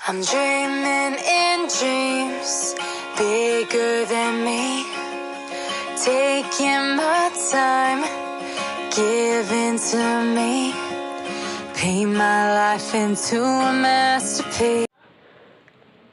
I'm dreaming in dreams bigger than me, taking my time, giving to me, paint my life into a masterpiece.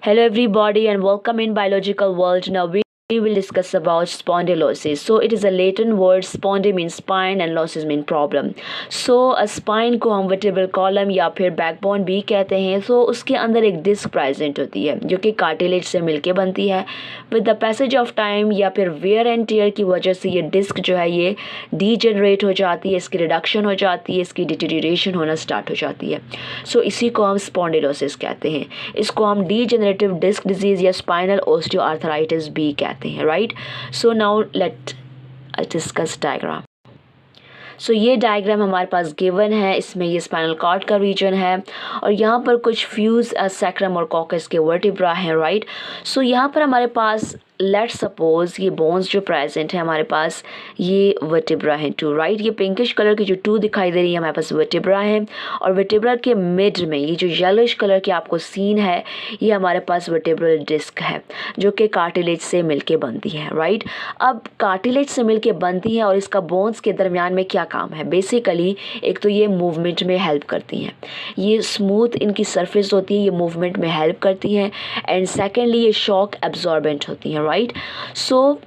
Hello everybody and welcome in biological world. Now we will discuss about spondylosis. So it is a Latin word. Spondy means spine and losis mean problem. So a spine को हम vertebral column या फिर backbone भी कहते हैं. So उसके अंदर एक डिस्क प्रेजेंट होती है जो कि कार्टिलेज से मिलके बनती है. With the passage of time या फिर वेयर एंड टीयर की वजह से ये डिस्क जो है ये डीजेनरेट हो जाती है, इसकी रिडक्शन हो जाती है, इसकी डिटेरियोरेशन होना स्टार्ट हो जाती है. सो इसी को हम स्पॉन्डिलोसिस कहते हैं. इसको हम डीजेनरेटिव डिस्क डिजीज़ या स्पाइनल ऑस्टियोआर्थराइटिस भी कहते हैं. Right. So now let discuss diagram. सो ये डायग्राम हमारे पास गिवन है. इसमें ये स्पाइनल कॉर्ड का रीजन है और यहाँ पर कुछ फ्यूज सैक्रम और कॉकस के वर्टिब्रा हैं. राइट. सो यहाँ पर हमारे पास लेट सपोज ये बोन्स जो प्रेजेंट है हमारे पास ये वर्टिब्रा हैं 2. राइट. ये पिंकिश कलर की जो 2 दिखाई दे रही है हमारे पास वर्टिब्रा हैं और वर्टिब्रा के मिड में ये जो येलोइश कलर की आपको सीन है ये हमारे पास वर्टिब्रल डिस्क है जो कि कार्टिलेज से मिलके बनती है. राइट. अब कार्टिलेज से मिलके बनती है और इसका बोन्स के दरमियान में क्या काम है. बेसिकली एक तो ये मूवमेंट में हेल्प करती हैं, ये स्मूथ इनकी सरफेस होती है, ये मूवमेंट में हेल्प करती हैं एंड सेकेंडली ये शॉक एब्जॉर्बेंट होती हैं. राइट. सो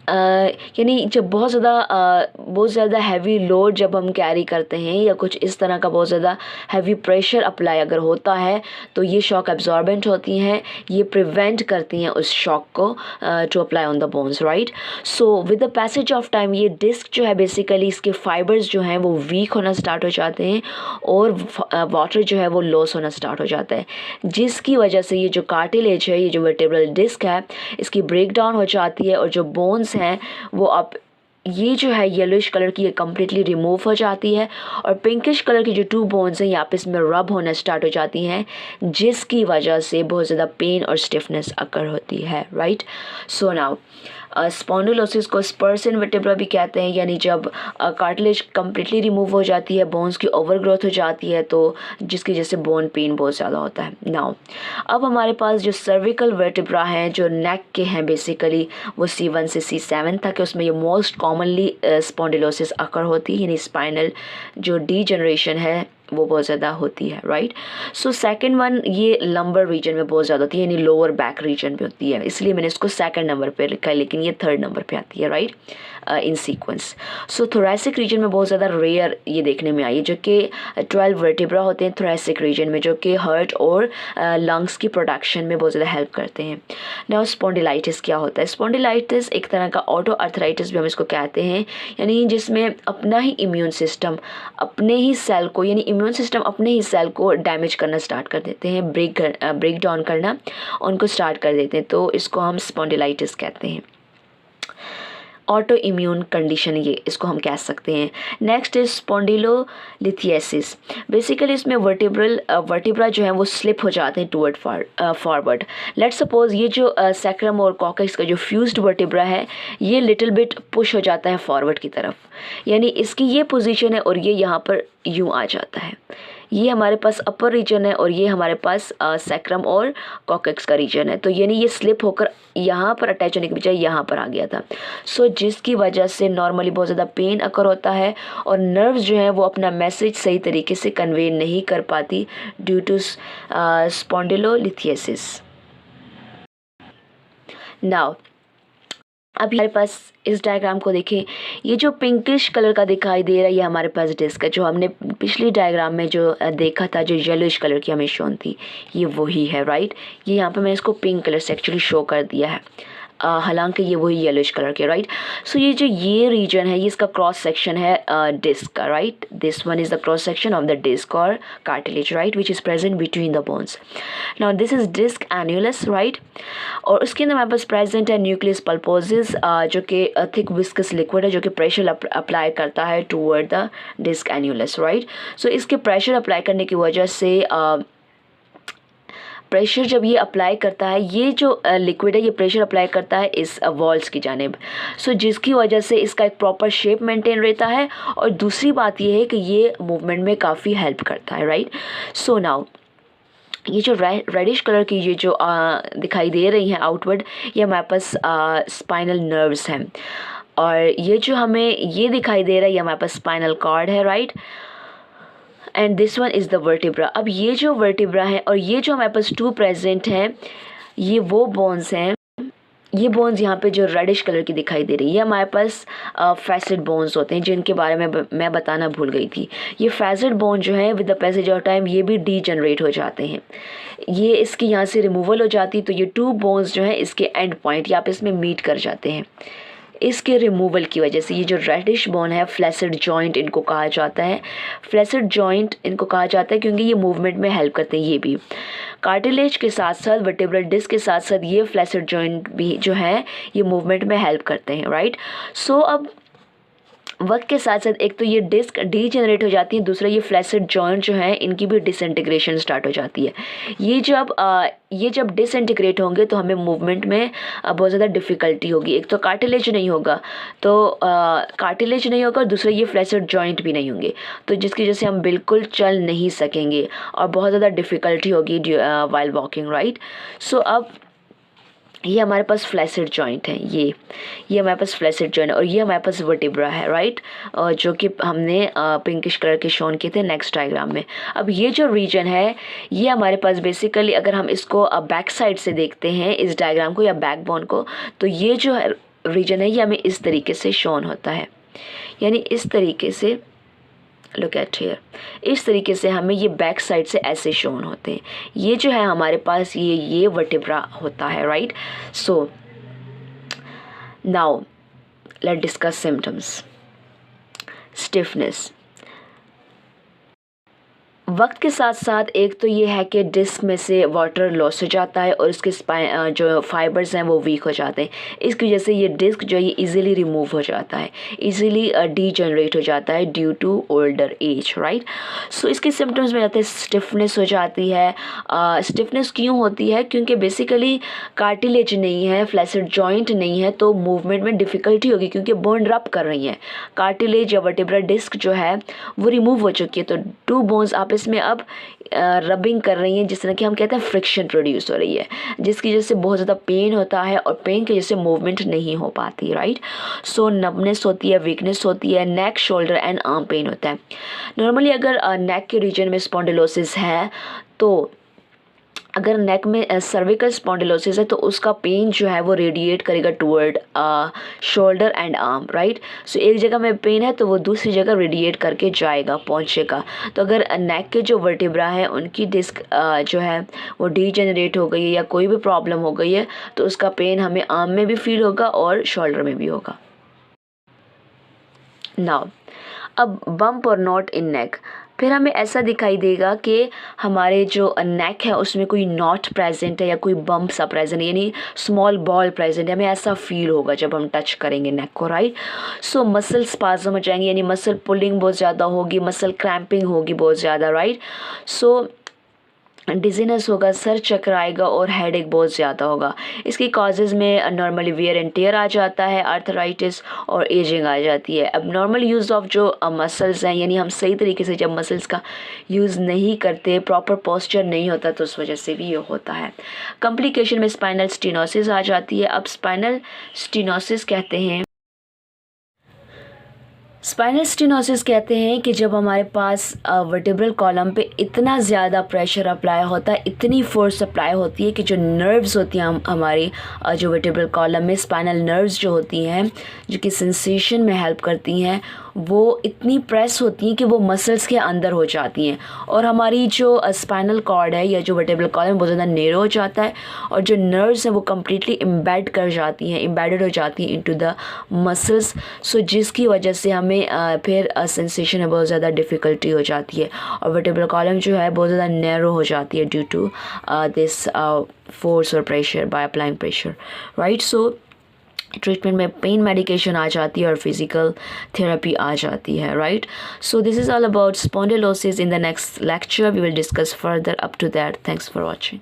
यानी जब बहुत ज़्यादा हैवी लोड जब हम कैरी करते हैं या कुछ इस तरह का बहुत ज़्यादा हैवी प्रेशर अप्लाई अगर होता है तो ये शॉक एब्जॉर्बेंट होती हैं, ये प्रिवेंट करती हैं उस शॉक को to apply on the bones. Right. So with the passage of time ये डिस्क जो है बेसिकली इसके फाइबर्स जो हैं वो वीक होना स्टार्ट हो जाते हैं और वाटर जो है वो लॉस होना स्टार्ट हो जाता है जिसकी वजह से ये जो कार्टिलेज है ये जो वर्टेब्रल डिस्क है इसकी ब्रेक डाउन हो जाती है और जो बोन्स हैं वो अब ये जो है येलोइश कलर की ये कम्प्लीटली रिमूव हो जाती है और पिंकिश कलर की जो 2 बोन्स हैं ये आपस में रब होना स्टार्ट हो जाती हैं जिसकी वजह से बहुत ज़्यादा पेन और स्टिफनेस अकर होती है. राइट. सो नाउ स्पॉन्डिलोसिस को स्पर्स इन वर्टेब्रा भी कहते हैं, यानी जब कार्टिलेज कम्प्लीटली रिमूव हो जाती है, बोन्स की ओवरग्रोथ हो जाती है तो जिसकी वजह से बोन पेन बहुत ज़्यादा होता है. नाउ अब हमारे पास जो सर्विकल वर्टेब्रा हैं जो नेक के हैं बेसिकली वो C1 से C7 तक है. उसमें ये मोस्ट कॉमनली स्पॉन्डिलोसिस अकर होती है, यानी स्पाइनल जो डीजनरेशन है वो बहुत ज़्यादा होती है. राइट. सो सेकंड वन ये लंबर रीजन में बहुत ज़्यादा होती है, यानी लोअर बैक रीजन पे होती है, इसलिए मैंने इसको सेकंड नंबर पे लिखा है लेकिन ये थर्ड नंबर पे आती है. राइट. इन सीक्वेंस. सो थोरैसिक रीजन में बहुत ज़्यादा रेयर ये देखने में आई है जो कि 12 वर्टिब्रा होते हैं थोरैसिक रीजन में जो कि हार्ट और लंग्स की प्रोडक्शन में बहुत ज़्यादा हेल्प करते हैं. नाउ स्पॉन्डिलाइटिस क्या होता है. स्पॉन्डिलाइटिस एक तरह का ऑटो आर्थराइटिस भी हम इसको कहते हैं, यानी जिसमें अपना ही इम्यून सिस्टम अपने ही सेल को यानी इम्यून सिस्टम अपने ही सेल को डैमेज करना स्टार्ट कर देते हैं, ब्रेक डाउन करना उनको स्टार्ट कर देते हैं, तो इसको हम स्पॉन्डिलाइटिस कहते हैं. ऑटो इम्यून कंडीशन ये इसको हम कह सकते हैं. Next is spondylolisthesis. बेसिकली इसमें वर्टिब्रा जो है वो स्लिप हो जाते हैं टूवर्ड फॉरवर्ड. लेट सपोज ये जो सैक्रम और कॉकस का जो फ्यूज्ड वर्टिब्रा है ये लिटिल बिट पुश हो जाता है फॉरवर्ड की तरफ, यानी इसकी ये पोजीशन है और ये यहाँ पर यूँ आ जाता है. ये हमारे पास अपर रीजन है और ये हमारे पास सैक्रम और कॉकस का रीजन है, तो यानी ये स्लिप होकर यहाँ पर अटैच होने के बजाय यहाँ पर आ गया था. सो जिसकी वजह से नॉर्मली बहुत ज़्यादा पेन अकर होता है और नर्व्स जो है वो अपना मैसेज सही तरीके से कन्वे नहीं कर पाती ड्यू टू स्पॉन्डिलोलिथियासिस. नाउ अब हमारे पास इस डायग्राम को देखें, ये जो पिंकिश कलर का दिखाई दे रहा है ये हमारे पास डिस्क है जो हमने पिछली डायग्राम में जो देखा था जो येलोइश कलर की हमें शोन थी ये वही है. राइट. ये यहाँ पे मैंने इसको पिंक कलर से एक्चुअली शो कर दिया है हालांकि ये वही येलोइश कलर के. राइट. सो ये जो ये रीजन है ये इसका क्रॉस सेक्शन है डिस्क का. Right. This one is the cross section of the disc और cartilage. Right. Which is present between the bones. Now this is disc annulus. Right. और उसके अंदर हमारे पास प्रेजेंट है न्यूक्लियस पल्पोसिस जो कि थिक विस्कस लिक्विड है जो कि प्रेशर अप्लाई करता है toward the disc annulus. Right. So इसके प्रेशर अप्लाई करने की वजह से प्रेशर जब ये अप्लाई करता है ये जो लिक्विड है ये प्रेशर अप्लाई करता है इस वॉल्स की जानिब. सो जिसकी वजह से इसका एक प्रॉपर शेप मेंटेन रहता है और दूसरी बात ये है कि ये मूवमेंट में काफ़ी हेल्प करता है. राइट. सो नाउ ये जो रेडिश कलर की ये जो दिखाई दे रही हैं आउटवर्ड, ये हमारे पास स्पाइनल नर्व्स हैं, और ये जो हमें ये दिखाई दे रहा है ये हमारे पास स्पाइनल कॉर्ड है, right. And this one is the vertebra. अब ये जो वर्टिब्रा है और ये जो हमारे पास टू प्रेजेंट हैं, ये वो बोन्स हैं, ये बोन्स यहाँ पे जो रेडिश कलर की दिखाई दे रही है, ये हमारे पास फैसेट बोन्स होते हैं, जिनके बारे में मैं बताना भूल गई थी। ये फैसेट बोन जो है with the passage of time ये भी डीजनरेट हो जाते हैं, ये इसकी यहाँ से रिमूवल हो जाती है, तो ये टू बोन्स जो हैं इसके एंड पॉइंट यहाँ पे इसमें मीट कर जाते हैं। इसके रिमूवल की वजह से ये जो रेडिश बोन है, फ्लैसिड जॉइंट इनको कहा जाता है। फ्लैसिड जॉइंट इनको कहा जाता है क्योंकि ये मूवमेंट में हेल्प करते हैं। ये भी कार्टिलेज के साथ साथ वर्टेब्रल डिस्क के साथ साथ ये फ्लैसिड जॉइंट भी जो है ये मूवमेंट में हेल्प करते हैं, राइट। सो अब वक्त के साथ साथ एक तो ये डिस्क डीजेनरेट हो जाती है, दूसरा ये फ्लैसिड जॉइंट जो है इनकी भी डिसइंटीग्रेशन स्टार्ट हो जाती है। ये जब डिसइंटीग्रेट होंगे तो हमें मूवमेंट में बहुत ज़्यादा डिफ़िकल्टी होगी। एक तो कार्टिलेज नहीं होगा, तो कार्टिलेज नहीं होगा, और दूसरा ये फ्लैसिड जॉइंट भी नहीं होंगे, तो जिसकी वजह से हम बिल्कुल चल नहीं सकेंगे और बहुत ज़्यादा डिफ़िकल्टी होगी वाइल वॉकिंग, राइट। सो अब ये हमारे पास फ्लैसिड जॉइंट है, ये हमारे पास फ्लैसिड जॉइंट, और ये हमारे पास वर्टिब्रा है, राइट, जो कि हमने पिंकिश कलर के शोन किए थे नेक्स्ट डायग्राम में। अब ये जो रीजन है ये हमारे पास बेसिकली, अगर हम इसको बैक साइड से देखते हैं इस डायग्राम को या बैकबोन को, तो ये जो रीजन है ये हमें इस तरीके से शोन होता है, यानी इस तरीके से, लुक एट हियर, इस तरीके से हमें ये बैक साइड से ऐसे शोन होते हैं। ये जो है हमारे पास ये वर्टिब्रा होता है, right. So now let discuss symptoms. Stiffness, वक्त के साथ साथ एक तो ये है कि डिस्क में से वाटर लॉस हो जाता है और इसके जो फाइबर्स हैं वो वीक हो जाते हैं। इसकी वजह से ये डिस्क जो है ये इजीली रिमूव हो जाता है, इजीली डीजनरेट हो जाता है due to older age, right. So इसके सिम्टम्स में जाते हैं स्टिफनेस हो जाती है। स्टिफनेस क्यों होती है? क्योंकि बेसिकली कार्टिलेज नहीं है, फ्लैसिड जॉइंट नहीं है, तो मूवमेंट में डिफ़िकल्टी होगी क्योंकि बोन रब कर रही हैं। कार्टिलेज या वर्टेब्रल डिस्क जो है वो रिमूव हो चुकी है, तो टू बोन्स आपस में अब रबिंग कर रही हैं, जिस तरह कि हम कहते हैं फ्रिक्शन प्रोड्यूस हो रही है, जिसकी वजह से बहुत ज़्यादा पेन होता है और पेन की वजह से मूवमेंट नहीं हो पाती, राइट। सो नबनेस होती है, वीकनेस होती है, नेक, शोल्डर एंड आर्म पेन होता है। नॉर्मली अगर नेक के रीजन में स्पॉन्डिलोसिस है, तो अगर नेक में सर्विकल स्पॉन्डिलोसिस है तो उसका पेन जो है वो रेडिएट करेगा toward shoulder and arm, right. So एक जगह में पेन है तो वो दूसरी जगह रेडिएट करके जाएगा, पहुंचेगा। तो अगर नेक के जो वर्टिब्रा है उनकी डिस्क जो है वो डीजेनरेट हो गई है या कोई भी प्रॉब्लम हो गई है तो उसका पेन हमें आर्म में भी फील होगा और शोल्डर में भी होगा। नाउ अब बम्प और नॉट इन नेक, फिर हमें ऐसा दिखाई देगा कि हमारे जो नेक है उसमें कोई नॉट प्रेजेंट है या कोई बम्प सा प्रेजेंट है, यानी स्मॉल बॉल प्रेजेंट है, हमें ऐसा फील होगा जब हम टच करेंगे नेक को, राइट। सो मसल स्पाज्म हो जाएंगे, यानी मसल पुलिंग बहुत ज़्यादा होगी, मसल क्रैम्पिंग होगी बहुत ज़्यादा, राइट। सो डिजीनेस होगा, सर चकराएगा और हेडेक बहुत ज़्यादा होगा। इसकी कॉजेज़ में नॉर्मली वियर एंड टेयर आ जाता है, आर्थराइटिस और एजिंग आ जाती है। अब नॉर्मल यूज़ ऑफ जो मसल्स हैं, यानी हम सही तरीके से जब मसल्स का यूज़ नहीं करते, प्रॉपर पोस्चर नहीं होता, तो उस वजह से भी ये होता है। कॉम्प्लिकेशन में स्पाइनल स्टेनोसिस आ जाती है। अब स्पाइनल स्टेनोसिस कहते हैं, स्पाइनल स्टेनोसिस कहते हैं कि जब हमारे पास वर्टेब्रल कॉलम पे इतना ज़्यादा प्रेशर अप्लाई होता है, इतनी फोर्स अप्लाई होती है कि जो नर्व्स होती हैं हमारी जो वर्टेब्रल कॉलम में, स्पाइनल नर्व्स जो होती हैं जो कि सेंसेशन में हेल्प करती हैं, वो इतनी प्रेस होती हैं कि वो मसल्स के अंदर हो जाती हैं और हमारी जो स्पाइनल कॉर्ड है या जो वर्टेब्रल कॉलम बहुत ज़्यादा नैरो हो जाता है और जो नर्व्स हैं वो कम्प्लीटली एम्बेड कर जाती हैं, एम्बेडेड हो जाती हैं इनटू द मसल्स। सो जिसकी वजह से हमें फिर सेंसेशन में बहुत ज़्यादा डिफ़िकल्टी हो जाती है और वर्टेब्रल कॉलम जो है बहुत ज़्यादा नैरो हो जाती है ड्यू टू दिस फोर्स और pressure, by applying pressure, right. So treatment में पेन मेडिकेशन आ जाती है और फिजिकल थेरेपी आ जाती है, right. So this is all about spondylosis. In the next lecture we will discuss further. Up to that, thanks for watching.